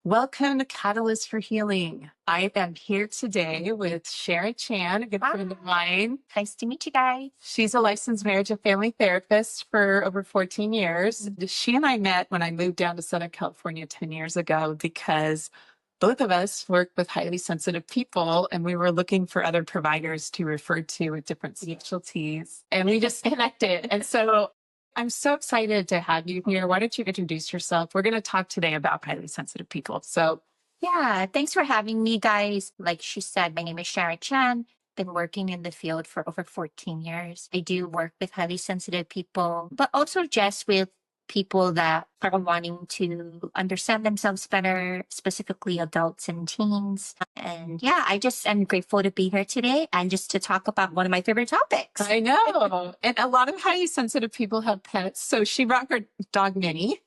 Welcome to Catalyst for Healing. I am here today with Sharon Chan, a good friend of mine. Nice to meet you guys. She's a licensed marriage and family therapist for over 14 years. She and I met when I moved down to Southern California 10 years ago because both of us work with highly sensitive people and we were looking for other providers to refer to with different specialties. And we just connected. And so I'm so excited to have you here. Why don't you introduce yourself? We're going to talk today about highly sensitive people. So Yeah, thanks for having me, guys. Like she said, my name is Sharon Chan. Been working in the field for over 14 years. I do work with highly sensitive people, but also just with people that are wanting to understand themselves better, specifically adults and teens. And yeah, I'm grateful to be here today and just to talk about one of my favorite topics. I know. And a lot of highly sensitive people have pets. So she brought her dog Minnie,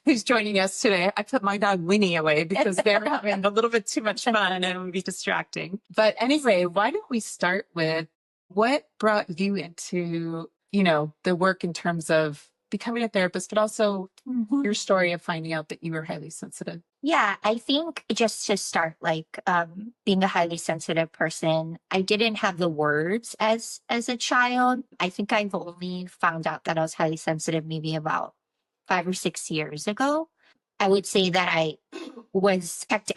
who's joining us today. I put my dog Winnie away because they're having a little bit too much fun and it would be distracting. But anyway, why don't we start with what brought you into, the work in terms of becoming a therapist, but also your story of finding out that you were highly sensitive? Yeah, I think just to start, being a highly sensitive person, I didn't have the words as a child. I think I've only found out that I was highly sensitive maybe about 5 or 6 years ago. I would say that I was checked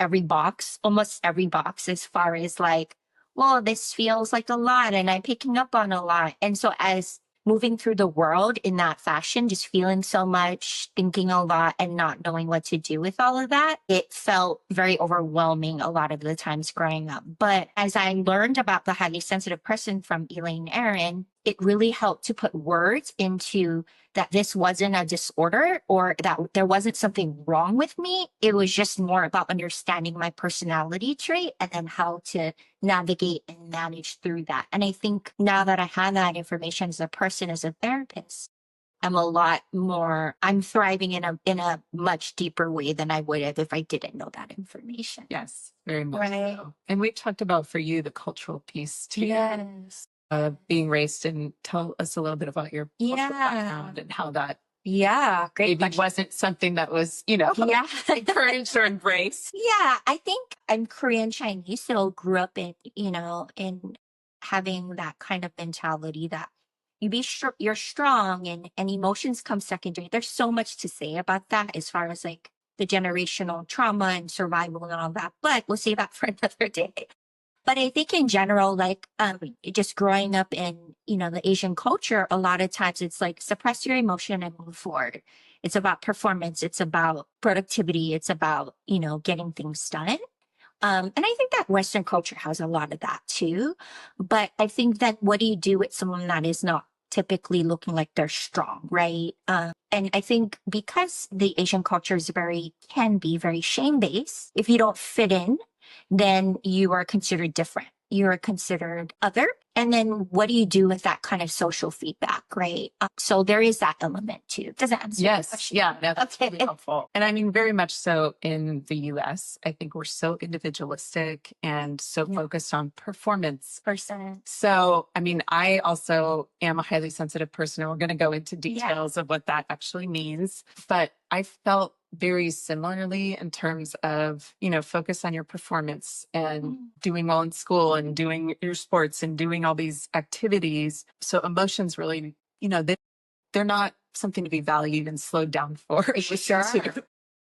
almost every box, as far as like, well, this feels like a lot and I'm picking up on a lot. And so as moving through the world in that fashion, just feeling so much, thinking a lot, and not knowing what to do with all of that, it felt very overwhelming a lot of the times growing up. But as I learned about the highly sensitive person from Elaine Aron, it really helped to put words into that this wasn't a disorder or that there wasn't something wrong with me. It was just more about understanding my personality trait and then how to navigate and manage through that. And I think now that I have that information as a person, as a therapist, I'm thriving in a much deeper way than I would have if I didn't know that information. Yes, very much Right. so. And we talked about for you the cultural piece too. Yes. Being raised, and tell us a little bit about your cultural background and how that Great maybe question. wasn't something that was, Yeah. encouraged or embraced. Yeah, I think I'm Korean Chinese, so grew up in having that kind of mentality that you're strong and emotions come secondary. There's so much to say about that as far as like the generational trauma and survival and all that, but we'll save that for another day. But I think in general, just growing up in, the Asian culture, a lot of times it's like suppress your emotion and move forward. It's about performance. It's about productivity. It's about, getting things done. And I think that Western culture has a lot of that too. But I think that what do you do with someone that is not typically looking like they're strong, right? And I think because the Asian culture can be very shame based, if you don't fit in, then you are considered different. You are considered other. And then what do you do with that kind of social feedback, right? So there is that element too. Does that answer your Yes. question? Yeah. No, that's Okay. really helpful. And I mean, very much so in the US. I think we're so individualistic and so focused on performance. Person. So, I mean, I also am a highly sensitive person, and we're going to go into details of what that actually means. But I felt very similarly in terms of, focus on your performance and doing well in school and doing your sports and doing all these activities. So emotions really, they're not something to be valued and slowed down for. Sure.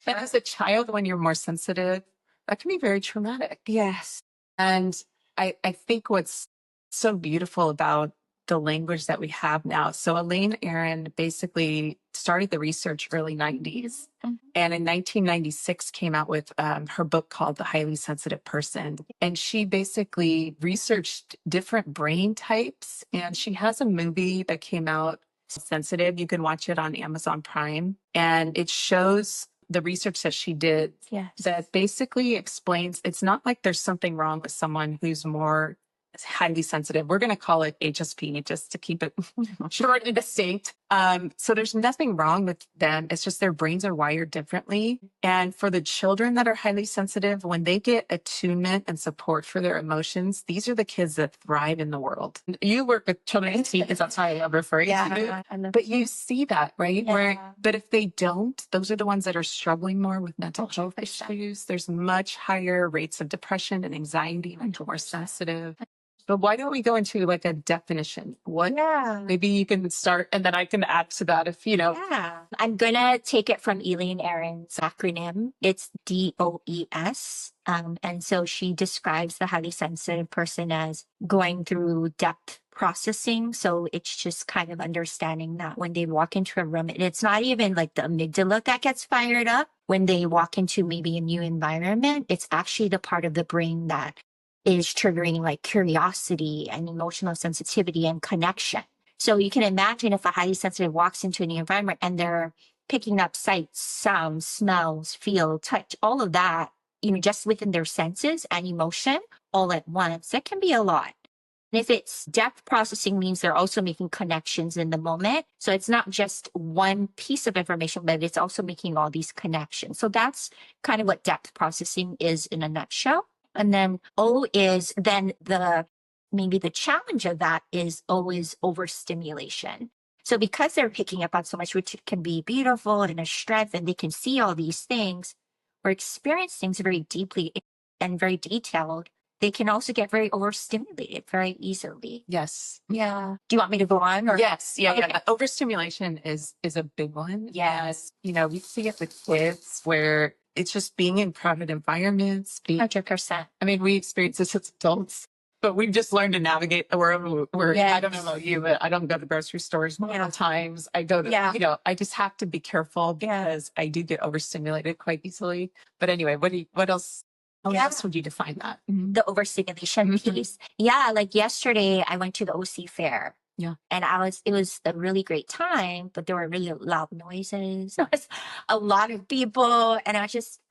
And as a child, when you're more sensitive, that can be very traumatic. Yes. And I think what's so beautiful about the language that we have now. So Elaine Aron basically started the research early 90s. And in 1996 came out with her book called The Highly Sensitive Person. And she basically researched different brain types. And she has a movie that came out, Sensitive. You can watch it on Amazon Prime. And it shows the research that she did that basically explains it's not like there's something wrong with someone who's more highly sensitive. We're going to call it HSP just to keep it short and distinct. So there's nothing wrong with them. It's just their brains are wired differently. And for the children that are highly sensitive, when they get attunement and support for their emotions, these are the kids that thrive in the world. You work with children and teens. That's how I love referring to it. But you see that, right? But if they don't, those are the ones that are struggling more with mental health issues. There's much higher rates of depression and anxiety, and more sensitive. But why don't we go into like a definition? What? Maybe you can start and then I can add to that if you know. I'm going to take it from Elaine Aron's acronym. It's DOES. And so she describes the highly sensitive person as going through depth processing. So it's just kind of understanding that when they walk into a room, and it's not even like the amygdala that gets fired up when they walk into maybe a new environment. It's actually the part of the brain that is triggering like curiosity and emotional sensitivity and connection. So you can imagine if a highly sensitive walks into a new environment and they're picking up sights, sounds, smells, feel, touch, all of that, just within their senses and emotion all at once, that can be a lot. And if it's depth processing means they're also making connections in the moment. So it's not just one piece of information, but it's also making all these connections. So that's kind of what depth processing is in a nutshell. And then O is then maybe the challenge of that is always overstimulation. So because they're picking up on so much, which can be beautiful and a strength, and they can see all these things or experience things very deeply and very detailed, they can also get very overstimulated very easily. Yes. Yeah. Do you want me to go on? Or? Yes. Yeah. Okay. Yeah. Overstimulation is a big one. Yes. We see it with kids where it's just being in crowded environments. 100%. I mean, we experience this as adults, but we've just learned to navigate wherever we're. I don't know about you, but I don't go to grocery stores multiple times. I go to, I just have to be careful because I do get overstimulated quite easily. But anyway, what else? How else would you define that? The overstimulation piece. Yeah, like yesterday I went to the OC fair. Yeah. And it was a really great time, but there were really loud noises. There was a lot of people. And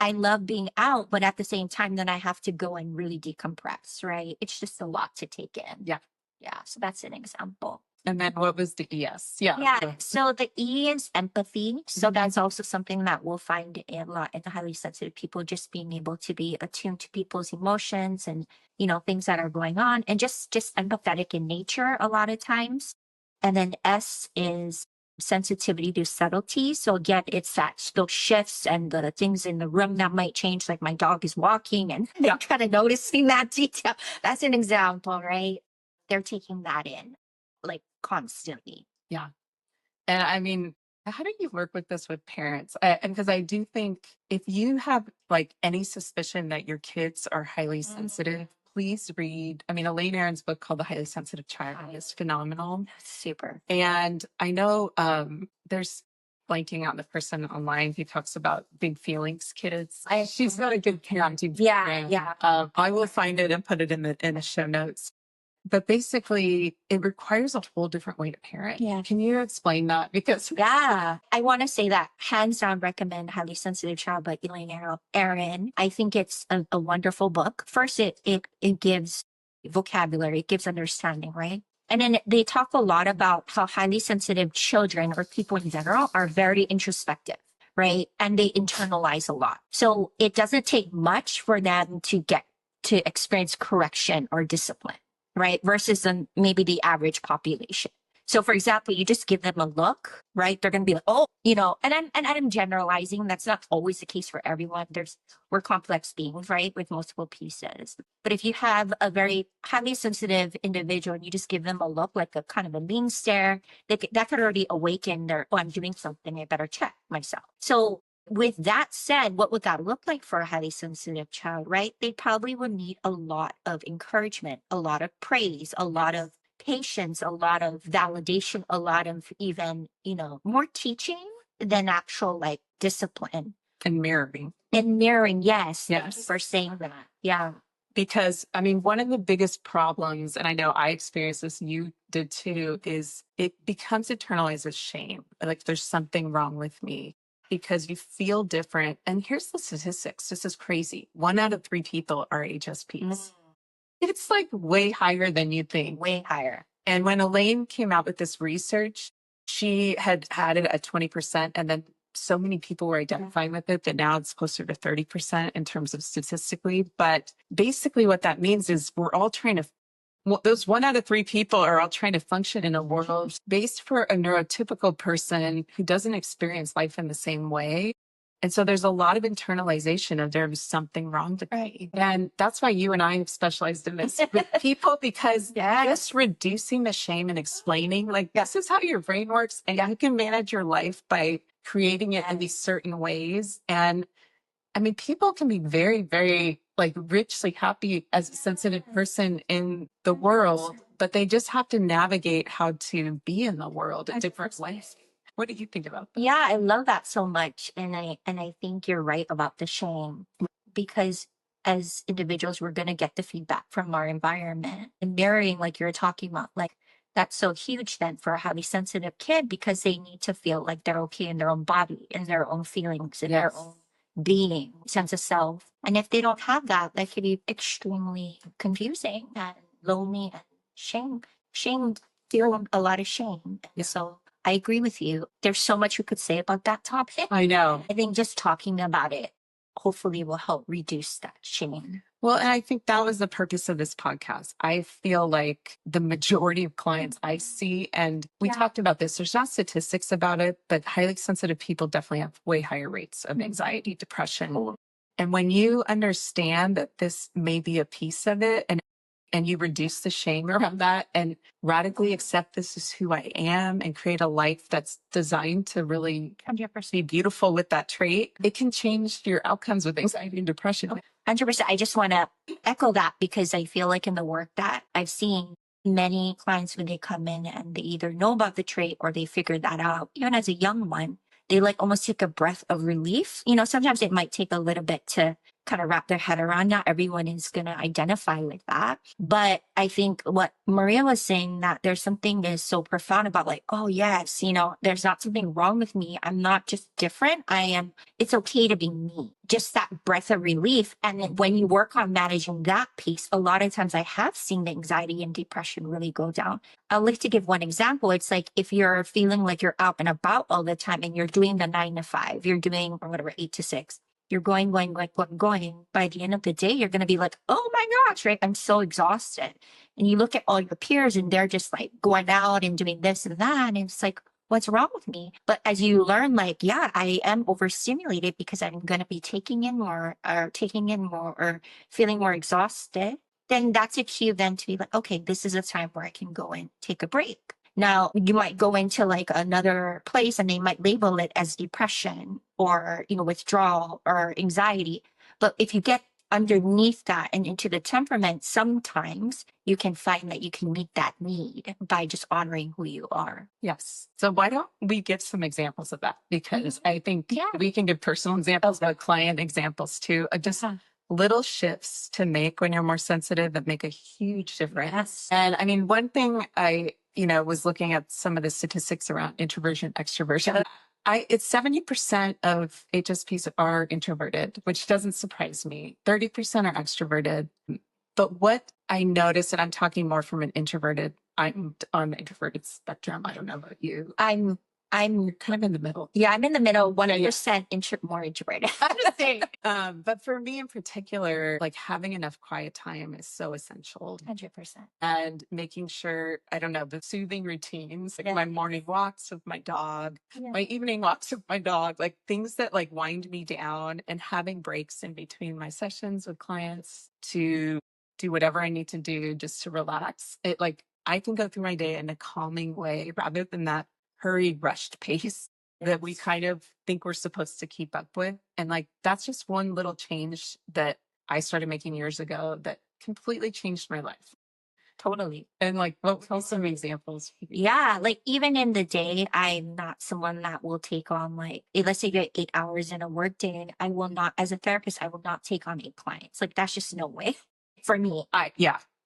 I love being out, but at the same time, then I have to go and really decompress, right? It's just a lot to take in. Yeah. Yeah. So that's an example. And then what was the ES? Yeah. So the E is empathy. So that's also something that we'll find a lot in the highly sensitive people, just being able to be attuned to people's emotions and, things that are going on, and just empathetic in nature a lot of times. And then S is sensitivity to subtlety. So again, it's those shifts and the things in the room that might change, like my dog is walking and they're kind of noticing that detail. That's an example, right? They're taking that in like constantly. Yeah. And I mean, how do you work with this with parents? And because I do think if you have like any suspicion that your kids are highly sensitive, please read. I mean, Elaine Aron's book called The Highly Sensitive Child is phenomenal. Super. And I know there's blanking out the person online who talks about big feelings kids. She's got a good parenting program. Yeah. I will find it and put it in the show notes. But basically, it requires a whole different way to parent. Yeah. Can you explain that? Because I want to say that hands down recommend Highly Sensitive Child by Elaine Aron. I think it's a wonderful book. First, it gives vocabulary, it gives understanding, right? And then they talk a lot about how highly sensitive children or people in general are very introspective, right? And they internalize a lot. So it doesn't take much for them to experience correction or discipline, right? Versus maybe the average population. So for example, you just give them a look, right? They're going to be like, oh, and I'm generalizing. That's not always the case for everyone. We're complex beings, right? With multiple pieces. But if you have a very highly sensitive individual and you just give them a look, like a kind of a mean stare, that could already awaken I'm doing something. I better check myself. So with that said, what would that look like for a highly sensitive child, right? They probably would need a lot of encouragement, a lot of praise, a lot of patience, a lot of validation, a lot of even, more teaching than actual like discipline. And mirroring. Yes. Thank you for saying that. Yeah. Because I mean, one of the biggest problems, and I know I experienced this, you did too, is it becomes internalized as shame. Like there's something wrong with me because you feel different. And here's the statistics. This is crazy. 1 out of 3 people are HSPs. It's like way higher than you think. Way higher. And when Elaine came out with this research, she had had it at 20%, and then so many people were identifying with it that now it's closer to 30% in terms of statistically. But basically what that means is we're all trying to, well, those 1 out of 3 people are all trying to function in a world based for a neurotypical person who doesn't experience life in the same way. And so there's a lot of internalization of there's something wrong with me. And that's why you and I have specialized in this with people, because just reducing the shame and explaining, like, this is how your brain works. And you can manage your life by creating it in these certain ways. And I mean, people can be very, very like richly happy as a sensitive person in the world, but they just have to navigate how to be in the world in different ways. What do you think about that? Yeah, I love that so much. And I think you're right about the shame, because as individuals, we're gonna get the feedback from our environment. And mirroring, like you're talking about, like that's so huge then for a highly sensitive kid, because they need to feel like they're okay in their own body, in their own feelings, in their own being, sense of self. And if they don't have that, that could be extremely confusing and lonely and shame, feel a lot of shame. So I agree with you. There's so much we could say about that topic. I know. I think just talking about it hopefully will help reduce that shame. Well, and I think that was the purpose of this podcast. I feel like the majority of clients I see, and we talked about this, there's not statistics about it, but highly sensitive people definitely have way higher rates of anxiety, depression. And when you understand that this may be a piece of it, and you reduce the shame around that and radically accept this is who I am and create a life that's designed to really be beautiful with that trait, it can change your outcomes with anxiety and depression. 100%. I just want to echo that, because I feel like in the work that I've seen, many clients, when they come in and they either know about the trait or they figure that out, even as a young one, they like almost take a breath of relief. You know, sometimes it might take a little bit to kind of wrap their head around. Not everyone is going to identify with that. But I think what Maria was saying, that there's something that is so profound about like, oh yes, you know, there's not something wrong with me. I'm not just different. It's okay to be me. Just that breath of relief. And when you work on managing that piece, a lot of times I have seen the anxiety and depression really go down. I'd like to give one example. It's like if you're feeling like you're out and about all the time and you're doing the 9 to 5, you're doing or whatever, 8 to 6. You're going. By the end of the day, you're going to be like, oh my gosh, right? I'm so exhausted. And you look at all your peers and they're just like going out and doing this and that. And it's like, what's wrong with me? But as you learn, like, yeah, I am overstimulated because I'm going to be taking in more or feeling more exhausted. Then that's a cue then to be like, okay, this is a time where I can go and take a break. Now, you might go into like another place and they might label it as depression or, you know, withdrawal or anxiety. But if you get underneath that and into the temperament, sometimes you can find that you can meet that need by just honoring who you are. Yes. So why don't we give some examples of that? Because I think we can give personal examples, but client examples too. Just little shifts to make when you're more sensitive that make a huge difference. Yes. And I mean, one thing I was looking at some of the statistics around introversion, extroversion. It's 70% of HSPs are introverted, which doesn't surprise me. 30% are extroverted. But what I noticed, and I'm talking more from an introverted, I'm on the introverted spectrum. I don't know about you. I'm kind of in the middle. Yeah, I'm in the middle, 1% more introverted. But for me in particular, like having enough quiet time is so essential. 100%. And making sure, I don't know, the soothing routines, like my morning walks with my dog, my evening walks with my dog, like things that like wind me down, and having breaks in between my sessions with clients to do whatever I need to do just to relax. It like, I can go through my day in a calming way rather than that hurried, rushed pace that we kind of think we're supposed to keep up with. And like, that's just one little change that I started making years ago that completely changed my life. Totally. And like, well, tell some examples. Yeah, like even in the day, I'm not someone that will take on like, let's say you have 8 hours in a work day, I will not, as a therapist, I will not take on 8 clients. Like that's just no way for me.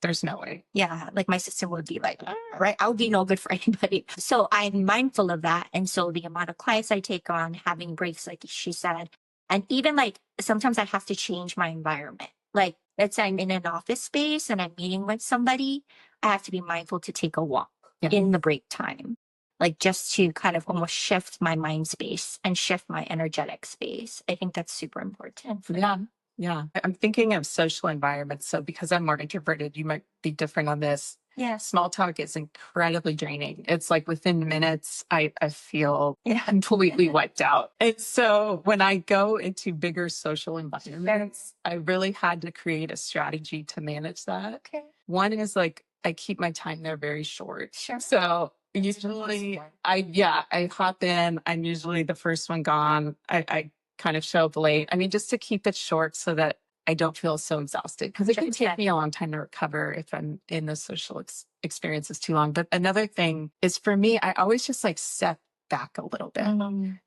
There's no way. Yeah, like my system would be like, right, I would be no good for anybody. So I'm mindful of that. And so the amount of clients I take on, having breaks, like she said, and even like sometimes I have to change my environment. Like let's say I'm in an office space and I'm meeting with somebody, I have to be mindful to take a walk in the break time, like just to kind of almost shift my mind space and shift my energetic space. I think that's super important. Yeah. Yeah. I'm thinking of social environments. So because I'm more introverted, you might be different on this. Yeah. Small talk is incredibly draining. It's like within minutes, I feel completely wiped out. And so when I go into bigger social environments, I really had to create a strategy to manage that. Okay. One is like, I keep my time there very short. Sure. So usually I hop in. I'm usually the first one gone. I kind of show up late. I mean, just to keep it short so that I don't feel so exhausted, because it can take me a long time to recover if I'm in the social experiences too long. But another thing is, for me, I always just like step back a little bit.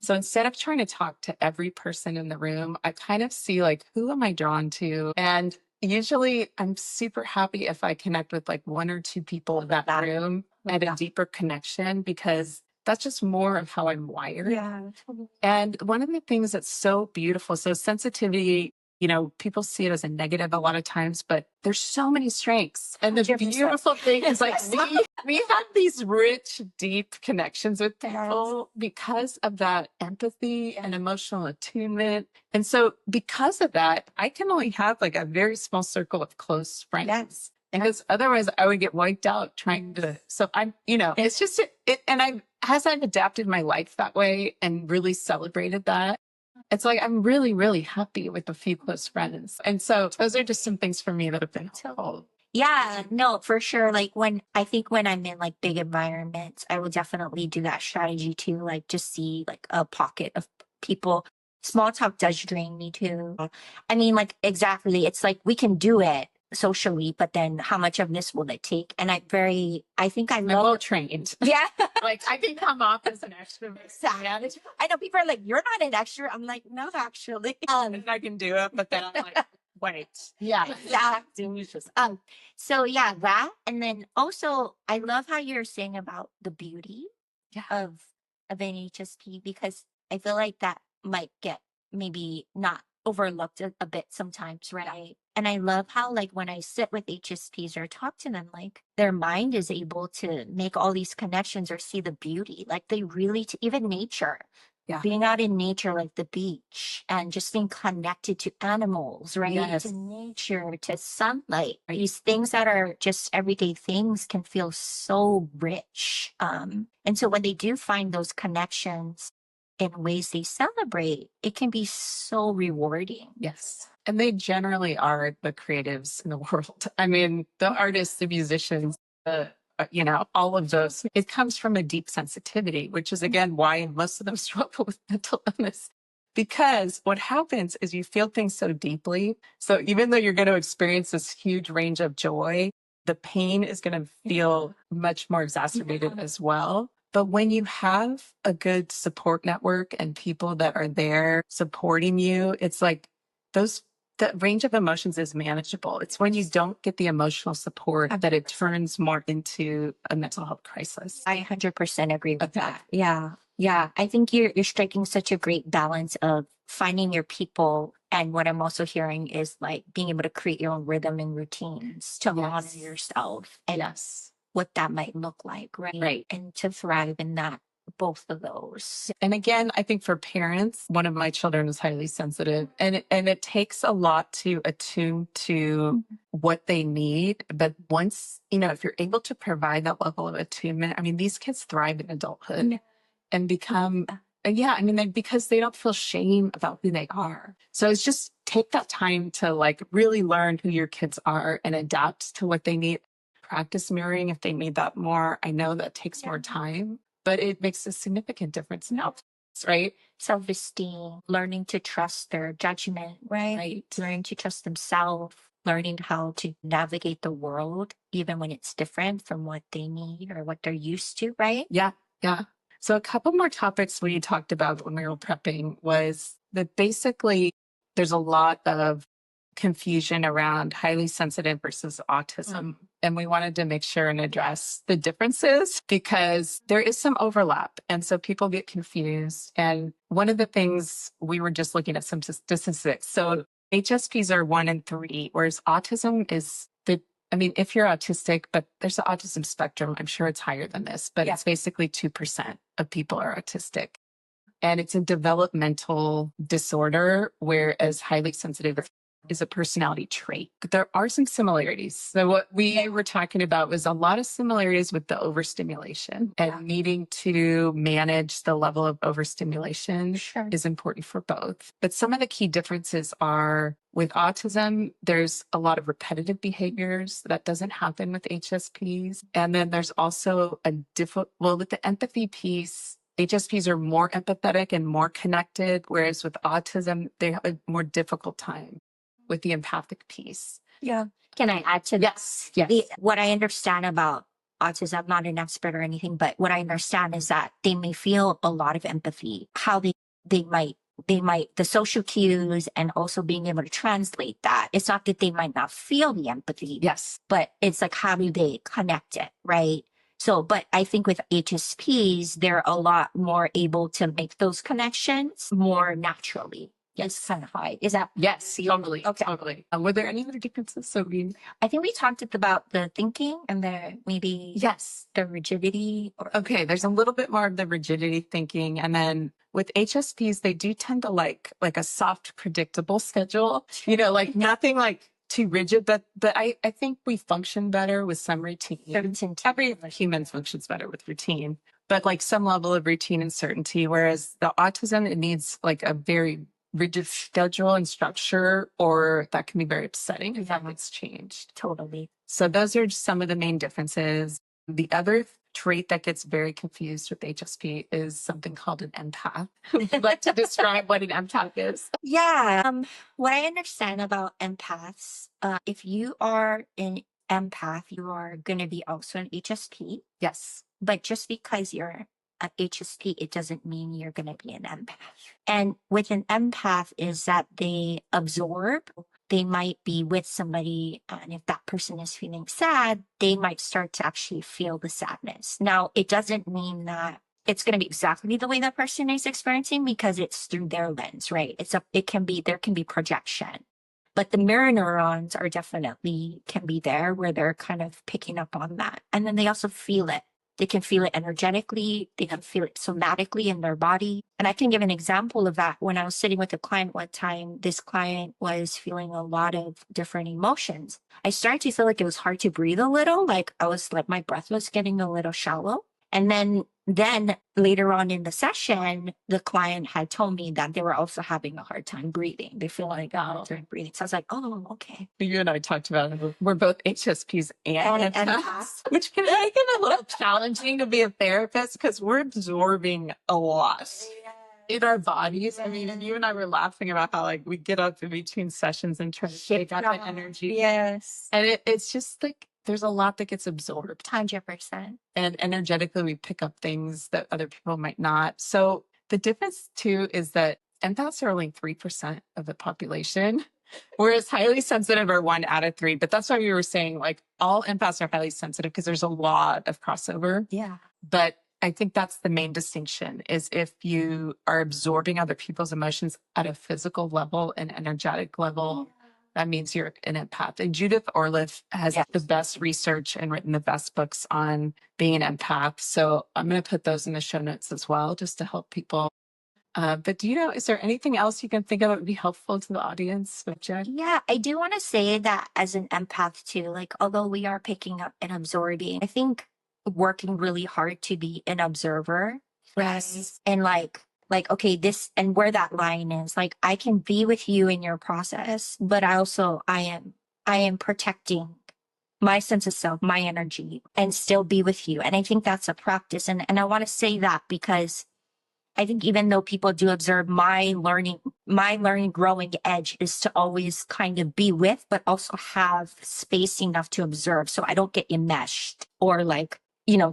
So instead of trying to talk to every person in the room, I kind of see like, who am I drawn to? And usually I'm super happy if I connect with like one or two people in that room and a deeper connection, because that's just more of how I'm wired. Yeah. And one of the things that's so beautiful, so sensitivity, people see it as a negative a lot of times, but there's so many strengths. And the 100%. beautiful thing is like we have these rich, deep connections with people because of that empathy and emotional attunement. And so because of that, I can only have like a very small circle of close friends. Yes. Because otherwise I would get wiped out trying to, so I'm, it's just, as I've adapted my life that way and really celebrated that, it's like, I'm really, really happy with a few close friends. And so those are just some things for me that have been helpful. Yeah, no, for sure. Like when I'm in like big environments, I will definitely do that strategy too. Like just see like a pocket of people. Small talk does drain me too. I mean, like exactly. It's like we can do it socially, but then how much of this will it take? And I think I'm well trained. Yeah. Like I can come off as an extrovert. I know people are like, you're not an extrovert. I'm like, no, actually. And I can do it, but then I'm like, wait. Yeah. Exactly. So yeah, that. And then also I love how you're saying about the beauty of an HSP, because I feel like that might get maybe not overlooked a bit sometimes, right? And I love how like when I sit with HSPs or talk to them, like their mind is able to make all these connections or see the beauty. Like they really, even nature. Yeah. Being out in nature, like the beach, and just being connected to animals, right? Yes. To nature, to sunlight. These things that are just everyday things can feel so rich. And so when they do find those connections in ways they celebrate, it can be so rewarding. Yes. And they generally are the creatives in the world. I mean, the artists, the musicians, all of those. It comes from a deep sensitivity, which is again why most of them struggle with mental illness. Because what happens is you feel things so deeply. So even though you're going to experience this huge range of joy, the pain is going to feel much more exacerbated as well. But when you have a good support network and people that are there supporting you, it's like the range of emotions is manageable. It's when you don't get the emotional support that it turns more into a mental health crisis. I 100% agree with that. Yeah. Yeah. I think you're striking such a great balance of finding your people. And what I'm also hearing is like being able to create your own rhythm and routines to honor yourself and what that might look like, right? Right. And to thrive in that, both of those. And again, I think for parents, one of my children is highly sensitive, and it takes a lot to attune to what they need. But once, if you're able to provide that level of attunement, I mean, these kids thrive in adulthood and become, because they don't feel shame about who they are. So it's just take that time to like really learn who your kids are and adapt to what they need. Practice mirroring if they need that more. I know that takes more time, but it makes a significant difference now, right? Self-esteem, learning to trust their judgment, right? Learning to trust themselves, learning how to navigate the world, even when it's different from what they need or what they're used to, right? Yeah, yeah. So a couple more topics we talked about when we were prepping was that basically there's a lot of confusion around highly sensitive versus autism. And we wanted to make sure and address the differences because there is some overlap. And so people get confused. And one of the things we were just looking at some statistics. So HSPs are 1 in 3, whereas autism is if you're autistic, but there's an autism spectrum. I'm sure it's higher than this, but it's basically 2% of people are autistic. And it's a developmental disorder, whereas highly sensitive is a personality trait. But there are some similarities. So what we were talking about was a lot of similarities with the overstimulation, and needing to manage the level of overstimulation is important for both. But some of the key differences are with autism, there's a lot of repetitive behaviors that doesn't happen with HSPs. And then there's also with the empathy piece, HSPs are more empathetic and more connected, whereas with autism, they have a more difficult time with the empathic piece. Yeah. Can I add to Yes. Yes. what I understand about autism? I'm not an expert or anything, but what I understand is that they may feel a lot of empathy, how they might the social cues and also being able to translate that. It's not that they might not feel the empathy. Yes. But it's like, how do they connect it? Right. So, but I think with HSPs, they're a lot more able to make those connections more naturally. Yes, kind of high. Is that? Yes, totally. Okay. Totally. Were there any other differences? I think we talked about the thinking and the rigidity. Okay, there's a little bit more of the rigidity thinking. And then with HSPs, they do tend to like a soft, predictable schedule, like nothing like too rigid, but I think we function better with some routine. Every human functions better with routine, but like some level of routine and certainty. Whereas the autism, it needs like a very rigid schedule and structure, or that can be very upsetting if that gets changed. Totally. So those are just some of the main differences. The other trait that gets very confused with HSP is something called an empath. Would you like to describe what an empath is? Yeah. What I understand about empaths, if you are an empath, you are going to be also an HSP. Yes. But just because you're an HSP, it doesn't mean you're going to be an empath. And with an empath is that they absorb. They might be with somebody, and if that person is feeling sad, they might start to actually feel the sadness. Now, it doesn't mean that it's going to be exactly the way that person is experiencing, because it's through their lens, right? There can be projection, but the mirror neurons are definitely can be there where they're kind of picking up on that. And then they also feel it. They can feel it energetically. They can feel it somatically in their body. And I can give an example of that. When I was sitting with a client one time, this client was feeling a lot of different emotions. I started to feel like it was hard to breathe a little, like my breath was getting a little shallow. And then later on in the session, the client had told me that they were also having a hard time breathing. They feel like a hard time breathing. So I was like, oh, okay. You and I talked about it. We're both HSPs and empaths, which can make it a little challenging to be a therapist because we're absorbing a lot in our bodies. I mean, you and I were laughing about how like we get up in between sessions and try to shake out the energy. Yes. And it's just like there's a lot that gets absorbed. 100%. And energetically, we pick up things that other people might not. So the difference too is that empaths are only 3% of the population, whereas highly sensitive are 1 out of 3. But that's why we were saying like all empaths are highly sensitive because there's a lot of crossover. Yeah. But I think that's the main distinction is if you are absorbing other people's emotions at a physical level and energetic level, that means you're an empath. And Judith Orliff has the best research and written the best books on being an empath. So I'm going to put those in the show notes as well, just to help people. But is there anything else you can think of that would be helpful to the audience? Yeah, I do want to say that as an empath too, like, although we are picking up and absorbing, I think working really hard to be an observer. Yes. And like, okay, this and where that line is, like, I can be with you in your process, but I am protecting my sense of self, my energy, and still be with you. And I think that's a practice. And I want to say that because I think even though people do observe, my learning growing edge is to always kind of be with, but also have space enough to observe so I don't get enmeshed or like,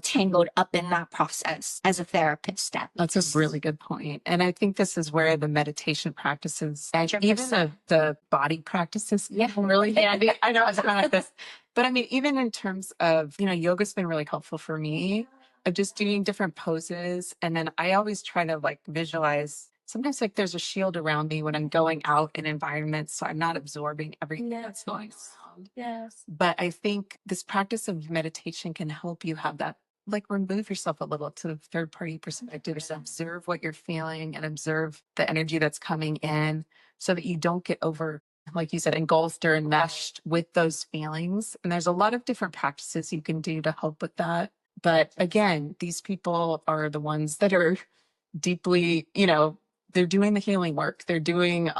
tangled up in that process as a therapist. That's a really good point. And I think this is where the meditation practices and even the body practices really handy. I know I was kind of like this, but I mean, even in terms of, yoga's been really helpful for me of just doing different poses. And then I always try to like visualize sometimes like there's a shield around me when I'm going out in environments, so I'm not absorbing everything that's going on. Yes. But I think this practice of meditation can help you have that, like remove yourself a little to the third party perspective, to observe what you're feeling and observe the energy that's coming in so that you don't get over, like you said, engulfed or enmeshed with those feelings. And there's a lot of different practices you can do to help with that. But again, these people are the ones that are deeply, they're doing the healing work. They're doing,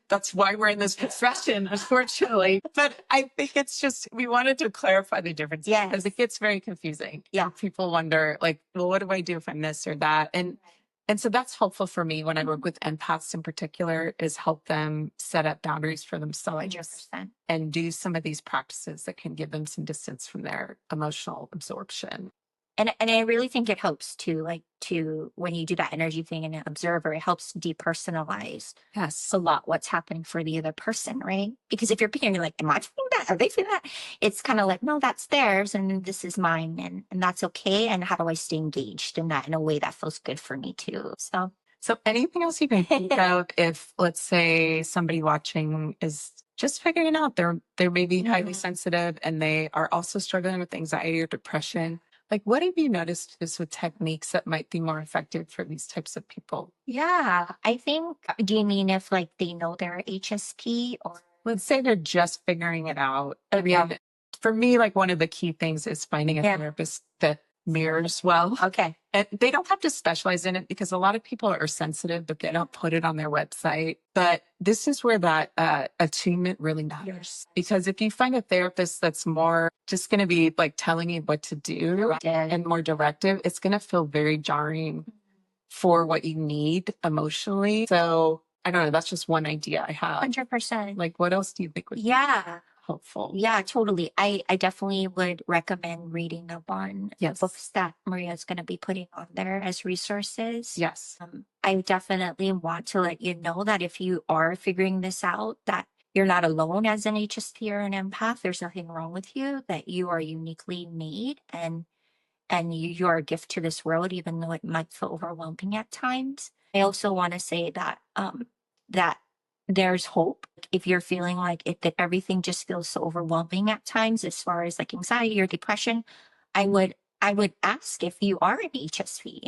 that's why we're in this profession, unfortunately. But I think it's just, we wanted to clarify the difference. Yeah. Because it gets very confusing. Yeah. People wonder, like, well, what do I do if I'm this or that? And so that's helpful for me when I work with empaths in particular, is help them set up boundaries for themselves 100%. and do some of these practices that can give them some distance from their emotional absorption. And I really think it helps to when you do that energy thing and an observer, it helps depersonalize Yes. a lot what's happening for the other person, right? Because if you're picking, you're like, am I feeling that? Are they feeling that? It's kind of like, no, that's theirs and this is mine, and that's okay. And how do I stay engaged in that in a way that feels good for me too? So anything else you can think of if, let's say, somebody watching is just figuring out they're maybe highly sensitive and they are also struggling with anxiety or depression. Like, what have you noticed is with techniques that might be more effective for these types of people? Yeah, I think, do you mean if like they know they're HSP or? Let's say they're just figuring it out. I Okay. mean, for me, like one of the key things is finding a Yeah. therapist that mirrors well. Okay. And they don't have to specialize in it because a lot of people are sensitive, but they don't put it on their website. But this is where that attunement really matters. Because if you find a therapist that's more just going to be like telling you what to do and more directive, it's going to feel very jarring for what you need emotionally. So I don't know. That's just one idea I have. 100%. Like, what else do you think would be helpful? Yeah, totally. I definitely would recommend reading up on books that Maria's going to be putting on there as resources. Yes. I definitely want to let you know that if you are figuring this out, that you're not alone as an HSP or an empath. There's nothing wrong with you, that you are uniquely made and you are a gift to this world, even though it might feel overwhelming at times. I also want to say that that there's hope. If you're feeling like that everything just feels so overwhelming at times, as far as like anxiety or depression, I would ask if you are an HSP,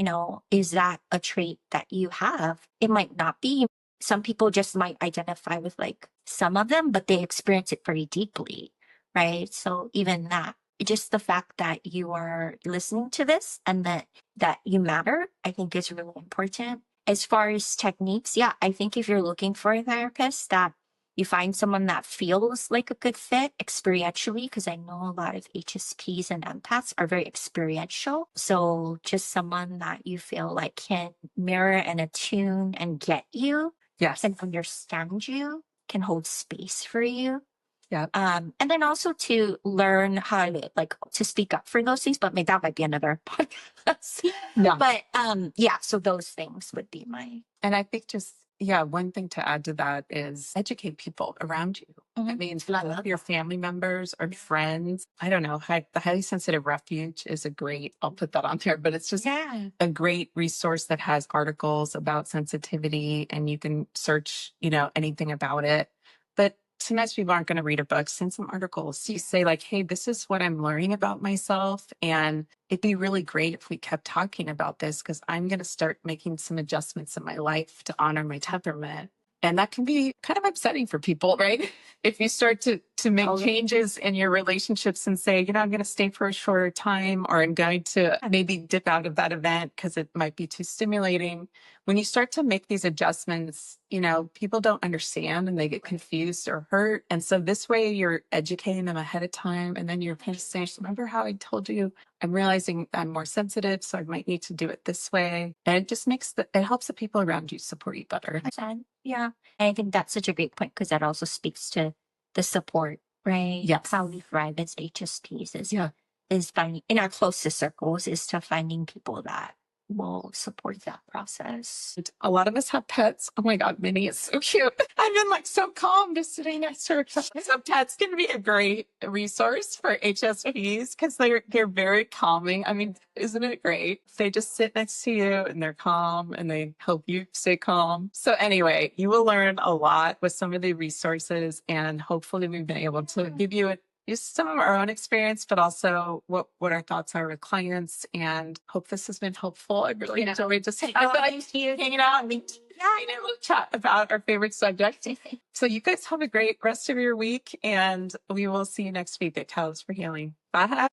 is that a trait that you have? It might not be. Some people just might identify with like some of them, but they experience it very deeply, right? So even that, just the fact that you are listening to this and that you matter, I think is really important. As far as techniques, yeah, I think if you're looking for a therapist, that you find someone that feels like a good fit experientially, because I know a lot of HSPs and empaths are very experiential. So just someone that you feel like can mirror and attune and get you, and understand you, can hold space for you. Yeah. And then also to learn how to speak up for those things, but maybe that might be another podcast. Yeah. But so those things would be and I think one thing to add to that is educate people around you. I mean, your family members or friends. I don't know. The Highly Sensitive Refuge is I'll put that on there, but it's just a great resource that has articles about sensitivity and you can search, anything about it. But sometimes people aren't going to read a book. Send some articles. You say like, hey, this is what I'm learning about myself. And it'd be really great if we kept talking about this because I'm going to start making some adjustments in my life to honor my temperament. And that can be kind of upsetting for people, right? If you start to make changes in your relationships and say, I'm going to stay for a shorter time, or I'm going to maybe dip out of that event because it might be too stimulating. When you start to make these adjustments, people don't understand and they get confused or hurt. And so this way you're educating them ahead of time. And then you're kind of saying, remember how I told you I'm realizing I'm more sensitive, so I might need to do it this way. And it just it helps the people around you support you better. Yeah. And I think that's such a great point because that also speaks to the support, right? Yes. How we thrive as HSPs is finding in our closest circles is to finding people that will support that process. A lot of us have pets. Oh my God, Minnie is so cute. I've been like so calm just sitting next to her. So pets can be a great resource for HSPs because they're very calming. I mean, isn't it great? They just sit next to you and they're calm and they help you stay calm. So anyway, you will learn a lot with some of the resources, and hopefully we've been able to give you just some of our own experience, but also what our thoughts are with clients, and hope this has been helpful. I really enjoyed just hanging out and being able to chat about our favorite subject. So you guys have a great rest of your week, and we will see you next week at Cows for Healing. Bye.